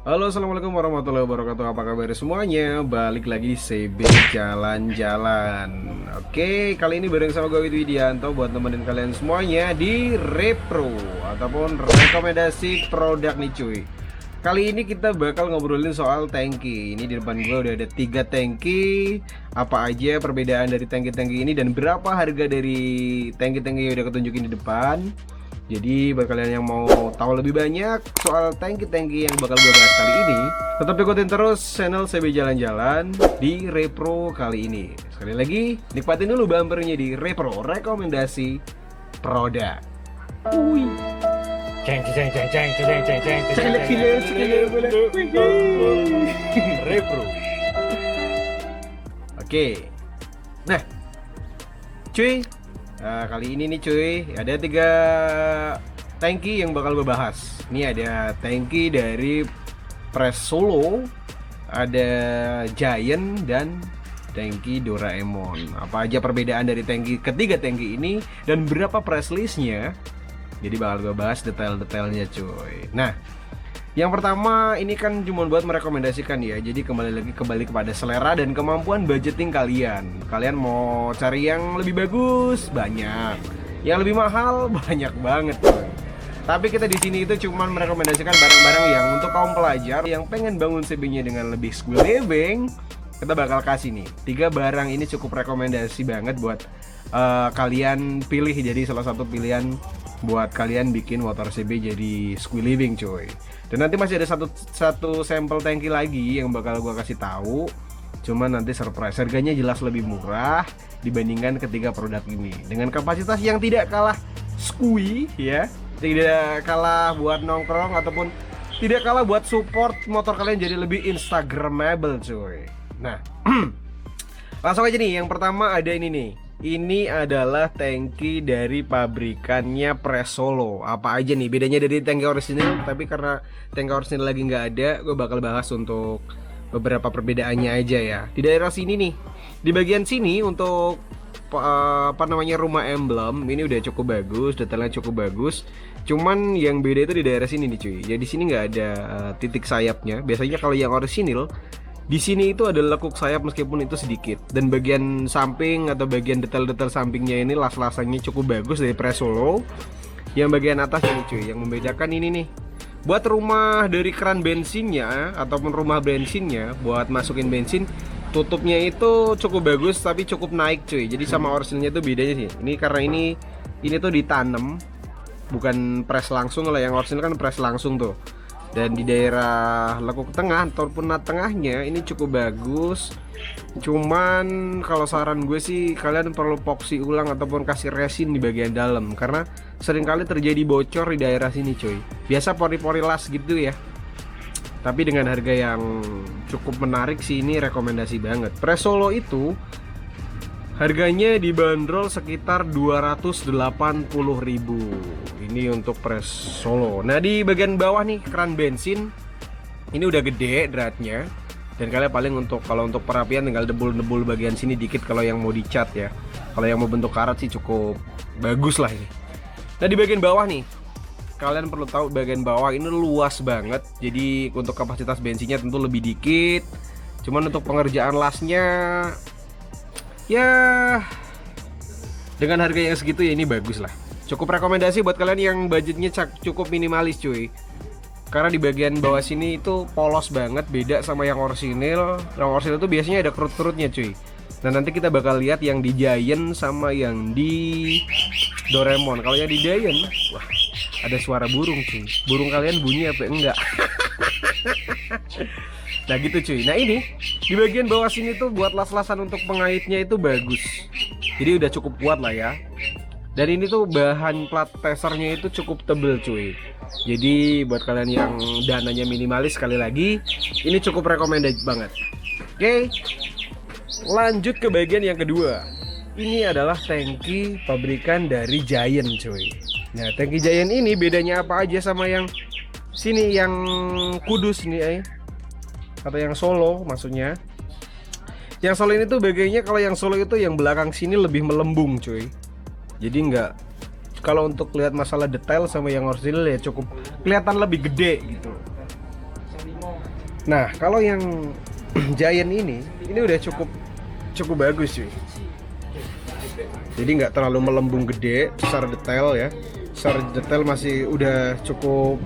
Halo, assalamualaikum warahmatullahi wabarakatuh. Apa kabar semuanya? Balik lagi di CB Jalan-Jalan. Oke, kali ini bareng sama gue Widianto buat nemenin kalian semuanya di Repro ataupun rekomendasi produk nih cuy. Kali ini kita bakal ngobrolin soal tangki. Ini di depan gue udah ada 3 tangki. Apa aja perbedaan dari tangki-tangki ini dan berapa harga dari tangki-tangki yang udah ketunjukin di depan. Jadi buat kalian yang mau tahu lebih banyak soal tangki-tangki yang bakal gue bahas kali ini, tetap ikutin terus channel CB Jalan-Jalan di Repro kali ini. Sekali lagi, nikmatin dulu bumpernya di Repro rekomendasi produk. Wih. Ceng ceng ceng ceng ceng ceng ceng Repro. Oke. Nah, cuy, kali ini nih cuy, ada 3 tangki yang bakal gue bahas. Ini ada tangki dari Press Solo, ada Giant, dan tangki Doraemon. Apa aja perbedaan dari ketiga tangki ini dan berapa price listnya? Jadi bakal gue bahas detail-detailnya cuy. Nah, yang pertama ini kan cuma buat merekomendasikan ya. Jadi kembali kepada selera dan kemampuan budgeting kalian. Kalian mau cari yang lebih bagus, banyak. Yang lebih mahal, banyak banget cuy. Tapi kita di sini itu cuma merekomendasikan barang-barang yang untuk kaum pelajar yang pengen bangun CB-nya dengan lebih school living. Kita bakal kasih nih 3 barang ini cukup rekomendasi banget buat kalian pilih, jadi salah satu pilihan buat kalian bikin motor CB jadi school living cuy. Dan nanti masih ada satu sampel tangki lagi yang bakal gua kasih tahu. Cuman nanti surprise, harganya jelas lebih murah dibandingkan ketiga produk ini. Dengan kapasitas yang tidak kalah skui ya, tidak kalah buat nongkrong ataupun tidak kalah buat support motor kalian jadi lebih instagramable cuy. Nah, langsung aja nih, yang pertama ada ini nih. Ini adalah tangki dari pabrikannya Press Solo. Apa aja nih bedanya dari tangki orisinil? Tapi karena tangki orisinil lagi nggak ada, gue bakal bahas untuk beberapa perbedaannya aja ya. Di daerah sini nih, di bagian sini untuk apa namanya rumah emblem ini udah cukup bagus, detailnya cukup bagus. Cuman yang beda itu di daerah sini nih cuy. Ya di sini nggak ada titik sayapnya. Biasanya kalau yang orisinil di sini itu ada lekuk sayap meskipun itu sedikit, dan bagian samping atau bagian detail-detail sampingnya ini las-lasannya cukup bagus dari Press Solo. Yang bagian atas ini cuy, yang membedakan ini nih. Buat rumah dari keran bensinnya ataupun rumah bensinnya buat masukin bensin, tutupnya itu cukup bagus tapi cukup naik cuy. Jadi sama orisinalnya itu bedanya sih. Ini karena ini tuh ditanam, bukan press langsung. Lah yang orisinal kan press langsung tuh. Dan di daerah lekuk tengah ataupun nut tengahnya ini cukup bagus. Cuman kalau saran gue sih kalian perlu epoxy ulang ataupun kasih resin di bagian dalam, karena seringkali terjadi bocor di daerah sini cuy. Biasa pori-pori las gitu ya. Tapi dengan harga yang cukup menarik sih, ini rekomendasi banget. Press Solo itu harganya dibanderol sekitar 280.000. Ini untuk Press Solo. Nah, di bagian bawah nih keran bensin ini udah gede dratnya. Dan kalian paling kalau untuk perapian tinggal debul-debul bagian sini dikit kalau yang mau dicat ya. Kalau yang mau bentuk karat sih cukup bagus lah ini. Nah, di bagian bawah nih, kalian perlu tahu bagian bawah ini luas banget. Jadi untuk kapasitas bensinnya tentu lebih dikit. Cuman untuk pengerjaan lasnya ya dengan harga yang segitu ya ini bagus lah. Cukup rekomendasi buat kalian yang budgetnya cukup minimalis cuy. Karena di bagian bawah sini itu polos banget, beda sama yang orisinil. Yang orisinil itu biasanya ada kerut-kerutnya cuy. Nah, nanti kita bakal lihat yang di Giant sama yang di Doraemon. Kalau yang di Giant, wah, ada suara burung cuy. Burung kalian bunyi apa enggak? Nah gitu cuy. Nah ini di bagian bawah sini tuh buat las-lasan untuk pengaitnya itu bagus. Jadi udah cukup kuat lah ya. Dan ini tuh bahan plat pesernya itu cukup tebel cuy. Jadi buat kalian yang dananya minimalis, sekali lagi ini cukup recommended banget. Oke, lanjut ke bagian yang kedua. Ini adalah tangki pabrikan dari Giant cuy. Nah, tangki Giant ini bedanya apa aja sama yang sini, yang Kudus nih atau yang Solo maksudnya. Yang Solo ini tuh bagiannya, kalau yang Solo itu yang belakang sini lebih melembung cuy. Jadi nggak, kalau untuk lihat masalah detail sama yang original ya cukup kelihatan lebih gede gitu. Nah, kalau yang Giant ini udah cukup bagus cuy. Jadi nggak terlalu melembung gede secara detail ya. Secara detail masih udah cukup.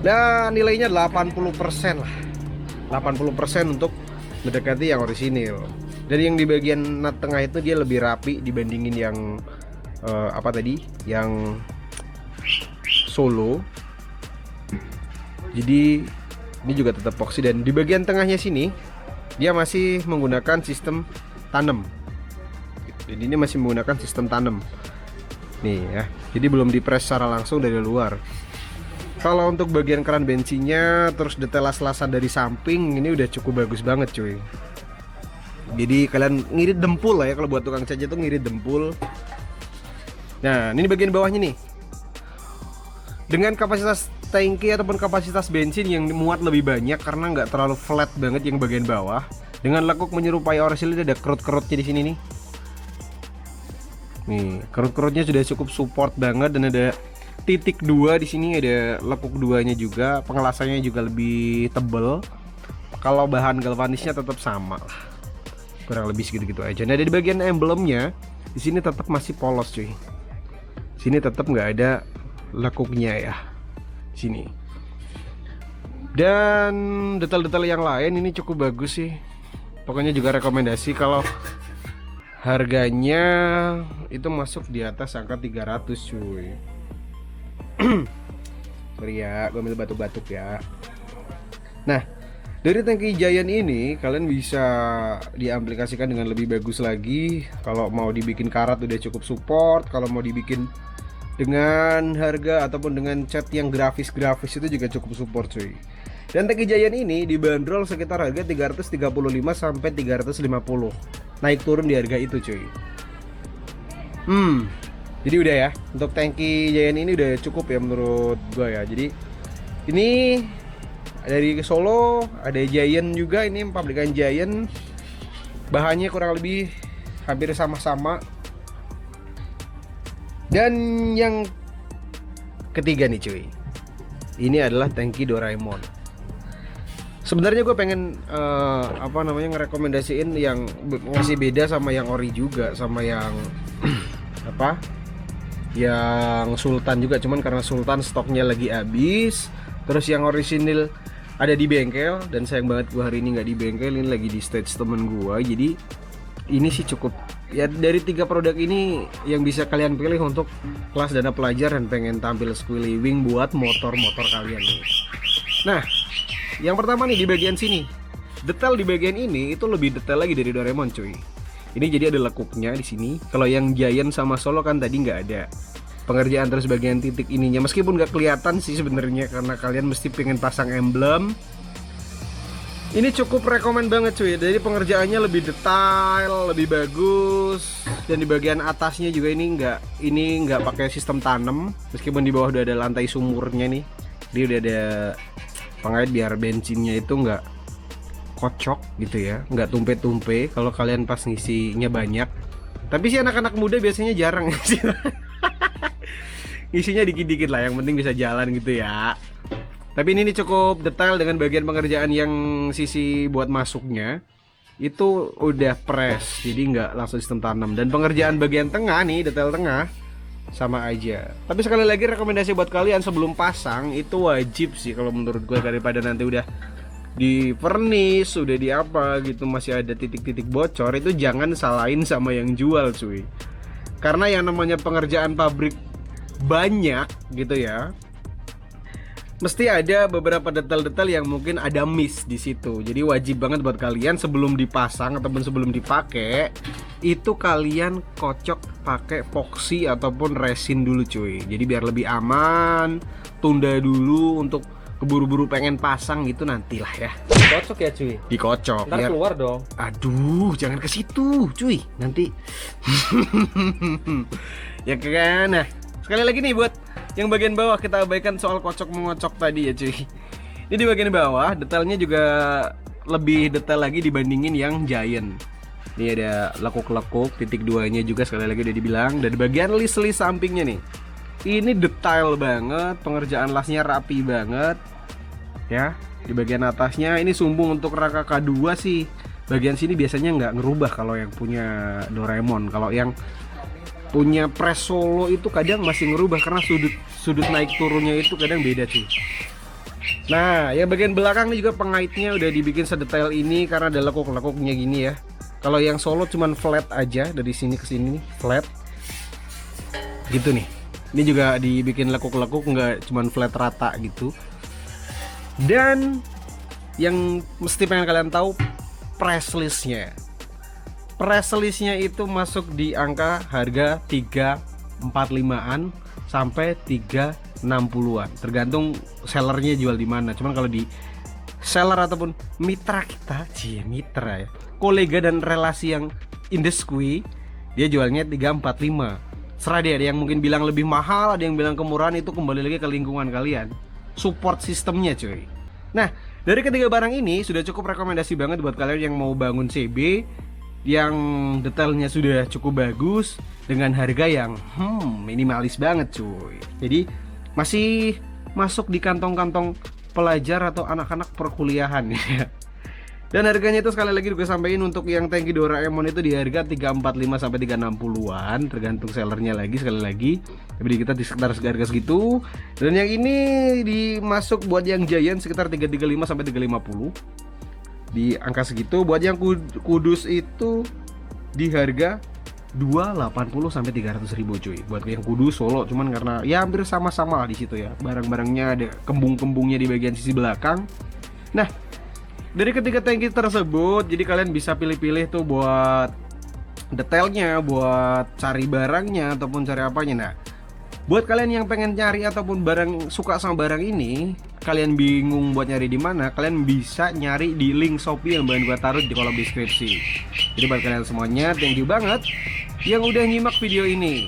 Dan nilainya 80% lah. 80% untuk mendekati yang orisinil. Dan yang di bagian nut tengah itu dia lebih rapi dibandingin yang apa tadi? Yang solo. Jadi ini juga tetap epoxy, dan di bagian tengahnya sini dia masih menggunakan sistem tanam. Jadi ini masih menggunakan sistem tanam. Nih ya. Jadi belum dipres secara langsung dari luar. Kalau untuk bagian keran bensinnya terus detail las-lasan dari samping ini udah cukup bagus banget cuy. Jadi kalian ngirit dempul lah ya, kalau buat tukang cat itu ngirit dempul. Nah, ini bagian bawahnya nih. Dengan kapasitas tangki ataupun kapasitas bensin yang muat lebih banyak karena nggak terlalu flat banget yang bagian bawah. Dengan lekuk menyerupai orisinil, ada kerut-kerutnya di sini nih. Nih, kerut-kerutnya sudah cukup support banget, dan ada titik 2 di sini, ada lekuk 2-nya juga. Pengelasannya juga lebih tebel. Kalau bahan galvanisnya tetap sama lah. Kurang lebih segitu-gitu aja. Nah, di bagian emblemnya di sini tetap masih polos cuy. Sini tetap nggak ada lekuknya ya, sini. Dan detail-detail yang lain ini cukup bagus sih. Pokoknya juga rekomendasi. Kalau harganya itu masuk di atas angka 300 cuy. Sorry ya, gue ambil batuk-batuk ya. Nah, dari tangki Giant ini kalian bisa diaplikasikan dengan lebih bagus lagi. Kalau mau dibikin karat udah cukup support. Kalau mau dibikin dengan harga ataupun dengan cat yang grafis-grafis itu juga cukup support cuy. Dan tangki Giant ini dibanderol sekitar harga 335 sampai 350. Naik turun di harga itu cuy. Jadi udah ya, untuk tangki Giant ini udah cukup ya menurut gua ya. Jadi ini dari Solo, ada Giant juga, ini pabrikan Giant. Bahannya kurang lebih hampir sama-sama. Dan yang ketiga nih cuy, ini adalah tangki Doraemon. Sebenarnya gue pengen ngerekomendasiin yang masih beda sama yang ori juga, sama yang yang Sultan juga, cuman karena Sultan stoknya lagi habis. Terus yang orisinil ada di bengkel, dan sayang banget gue hari ini nggak di bengkel, ini lagi di stage temen gue. Jadi ini sih cukup ya, dari 3 produk ini yang bisa kalian pilih untuk kelas dana pelajar dan pengen tampil squealy-wing buat motor-motor kalian nih. Nah, yang pertama nih di bagian sini, detail di bagian ini itu lebih detail lagi dari Doraemon cuy. Ini jadi ada lekuknya di sini. Kalau yang Giant sama Solo kan tadi nggak ada pengerjaan terus bagian titik ininya, meskipun nggak kelihatan sih sebenarnya karena kalian mesti pengen pasang emblem. Ini cukup rekomen banget cuy. Jadi pengerjaannya lebih detail, lebih bagus, dan di bagian atasnya juga ini nggak pakai sistem tanam, meskipun di bawah udah ada lantai sumurnya nih. Dia udah ada pengait biar bensinnya itu nggak kocok gitu ya, nggak tumpe-tumpe kalau kalian pas ngisinya banyak. Tapi sih anak-anak muda biasanya jarang ngisi. Isinya dikit-dikit lah, yang penting bisa jalan gitu ya. Tapi ini cukup detail dengan bagian pengerjaan yang sisi buat masuknya itu udah press, jadi nggak langsung sistem tanam. Dan pengerjaan bagian tengah nih, detail tengah sama aja. Tapi sekali lagi rekomendasi buat kalian sebelum pasang itu wajib sih kalau menurut gue, daripada nanti udah di vernis, udah di apa gitu masih ada titik-titik bocor, itu jangan salahin sama yang jual cuy. Karena yang namanya pengerjaan pabrik banyak gitu ya, mesti ada beberapa detail-detail yang mungkin ada miss di situ. Jadi wajib banget buat kalian sebelum dipasang ataupun sebelum dipakai itu kalian kocok pakai epoxy ataupun resin dulu cuy. Jadi biar lebih aman, tunda dulu untuk keburu-buru pengen pasang gitu nantilah ya. Kocok ya cuy. Dikocok. Ntar keluar dong. Aduh, jangan ke situ cuy. Nanti. Ya kan. Nah, sekali lagi nih buat yang bagian bawah kita abaikan soal kocok mengocok tadi ya cuy. Ini di bagian bawah detailnya juga lebih detail lagi dibandingin yang Giant. Ini ada lekuk-lekuk, titik 2-nya juga sekali lagi udah dibilang. Dan bagian lis-lis sampingnya nih, ini detail banget, pengerjaan lasnya rapi banget ya. Di bagian atasnya ini sumbung untuk rangka K2 sih. Bagian sini biasanya nggak ngerubah kalau yang punya Doraemon. Kalau yang punya press solo itu kadang masih ngerubah karena sudut naik turunnya itu kadang beda cuy. Nah, yang bagian belakang ini juga pengaitnya udah dibikin sedetail ini karena ada lekuk-lekuknya gini ya. Kalau yang solo cuman flat aja dari sini ke sini flat. Gitu nih. Ini juga dibikin lekuk-lekuk, nggak cuman flat rata gitu. Dan yang mesti pengen kalian tahu price listnya. Price listnya itu masuk di angka harga 345-an sampai 360-an. Tergantung sellernya jual di mana. Cuman kalau di seller ataupun mitra kita, mitra ya. Kolega dan relasi yang in the squee, dia jualnya 345. Serah deh, ada yang mungkin bilang lebih mahal, ada yang bilang kemurahan, itu kembali lagi ke lingkungan kalian. Support sistemnya cuy. Nah, dari ketiga barang ini sudah cukup rekomendasi banget buat kalian yang mau bangun CB yang detailnya sudah cukup bagus dengan harga yang minimalis banget cuy. Jadi masih masuk di kantong-kantong pelajar atau anak-anak perkuliahan ya. Dan harganya itu sekali lagi gue sampaikan untuk yang tangki Doraemon itu di harga 345 sampai 360-an, tergantung sellernya lagi sekali lagi. Tapi kita di sekitar harga segitu. Dan yang ini dimasuk buat yang Giant sekitar 335 sampai 350. Di angka segitu. Buat yang kudus itu di harga 280 sampai 300 ribu cuy. Buat yang kudus solo cuman karena ya hampir sama-sama di situ ya. Barang-barangnya ada kembung-kembungnya di bagian sisi belakang. Nah, dari ketiga tangki tersebut, jadi kalian bisa pilih-pilih tuh buat detailnya, buat cari barangnya ataupun cari apanya. Nah, buat kalian yang pengen nyari ataupun suka sama barang ini, kalian bingung buat nyari di mana, kalian bisa nyari di link Shopee yang bakal gua taruh di kolom deskripsi. Jadi buat kalian semuanya, thank you banget yang udah nyimak video ini.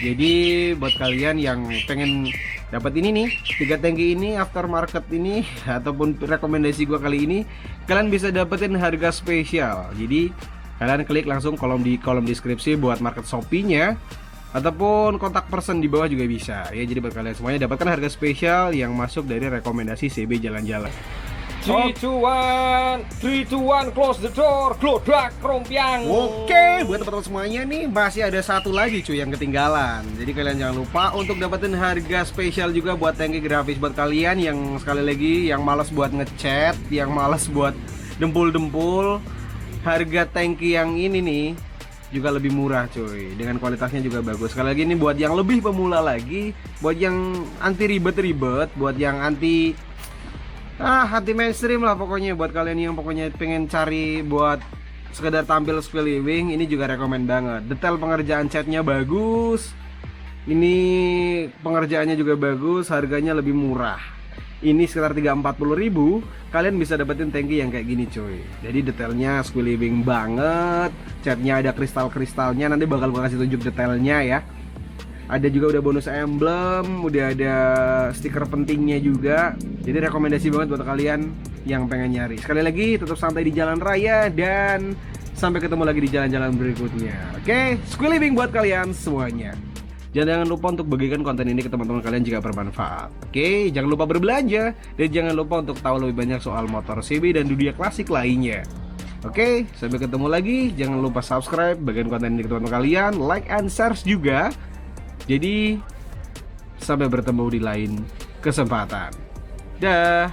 Jadi buat kalian yang pengen dapat ini nih, 3 tangki ini aftermarket ini ataupun rekomendasi gua kali ini, kalian bisa dapetin harga spesial. Jadi kalian klik langsung di kolom deskripsi buat market Shopee-nya ataupun kontak person di bawah juga bisa. Ya, jadi buat kalian semuanya dapatkan harga spesial yang masuk dari rekomendasi CB jalan-jalan. 3, 2, 1, close the door, glodak rompiang. Oke, buat teman-teman semuanya nih masih ada satu lagi cuy yang ketinggalan. Jadi kalian jangan lupa untuk dapetin harga spesial juga buat tangki grafis buat kalian yang sekali lagi yang malas buat ngecat, yang malas buat dempul-dempul. Harga tangki yang ini nih juga lebih murah cuy, dengan kualitasnya juga bagus. Sekali lagi ini buat yang lebih pemula lagi, buat yang anti ribet-ribet, buat yang anti mainstream lah pokoknya. Buat kalian yang pokoknya pengen cari buat sekedar tampil square living, ini juga rekomend banget. Detail pengerjaan catnya bagus, ini pengerjaannya juga bagus, harganya lebih murah. Ini sekitar 340 ribu, kalian bisa dapetin tangki yang kayak gini cuy. Jadi detailnya square living banget, catnya ada kristal-kristalnya, nanti bakal gue kasih tunjuk detailnya ya. Ada juga udah bonus emblem, udah ada stiker pentingnya juga. Jadi rekomendasi banget buat kalian yang pengen nyari. Sekali lagi tetap santai di jalan raya dan sampai ketemu lagi di jalan-jalan berikutnya. Oke, square living buat kalian semuanya. Jangan lupa untuk bagikan konten ini ke teman-teman kalian jika bermanfaat. Oke, jangan lupa berbelanja dan jangan lupa untuk tahu lebih banyak soal motor CB dan dunia klasik lainnya. Oke, sampai ketemu lagi. Jangan lupa subscribe, bagikan konten ini ke teman-teman kalian, like and share juga. Jadi sampai bertemu di lain kesempatan. Dah.